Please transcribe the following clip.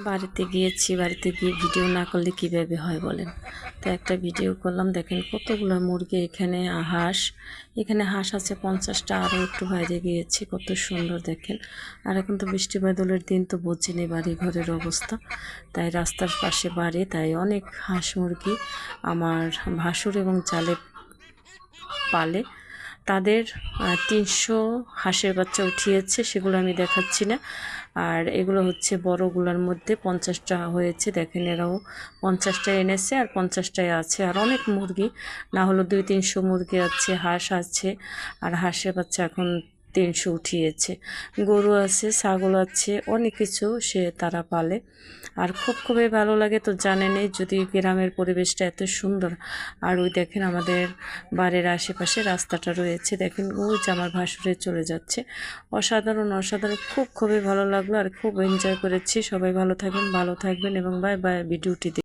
বাড়িতে গিয়েছি, বাড়িতে গিয়ে ভিডিও না করলে কীভাবে হয় বলেন। তো একটা ভিডিও করলাম, দেখেন কতগুলো মুরগি, এখানে হাঁস আছে 50টা, আরও একটু বাইরে গিয়েছি, কত সুন্দর দেখেন। আর এখন তো বৃষ্টি বাদলের দিন, তো বোঝেনি বাড়ি ঘরের অবস্থা, তাই রাস্তার পাশে বাড়ি, তাই অনেক হাঁস মুরগি আমার ভাসুর এবং চালে পালে। তাদের 300 হাঁসের বাচ্চা উঠিয়েছে, সেগুলো আমি দেখাচ্ছি না। আর এগুলো হচ্ছে বড়গুলোর মধ্যে 50টা হয়েছে, দেখেন এরাও 50টা এনেছে আর 50টায় আছে। আর অনেক মুরগি, না হলো 200-300 মুরগি আছে, হাঁস আছে। আর হাঁসের বাচ্চা এখন 300 উঠিয়েছে। গরু আছে, ছাগল আছে, অনেক কিছু তারা পালে। আর খুবই ভালো লাগে, তো জানেনই যদি গ্রামের পরিবেশটা এত সুন্দর। আর ওই দেখেন আমাদের বাড়ির আশেপাশে রাস্তাটা রয়েছে, দেখেন ওই যে আমার ভাসুরে চলে যাচ্ছে। অসাধারণ খুবই ভালো লাগলো আর খুব এনজয় করেছি। সবাই ভালো থাকবেন এবং বাই বাই। ভিডিওটি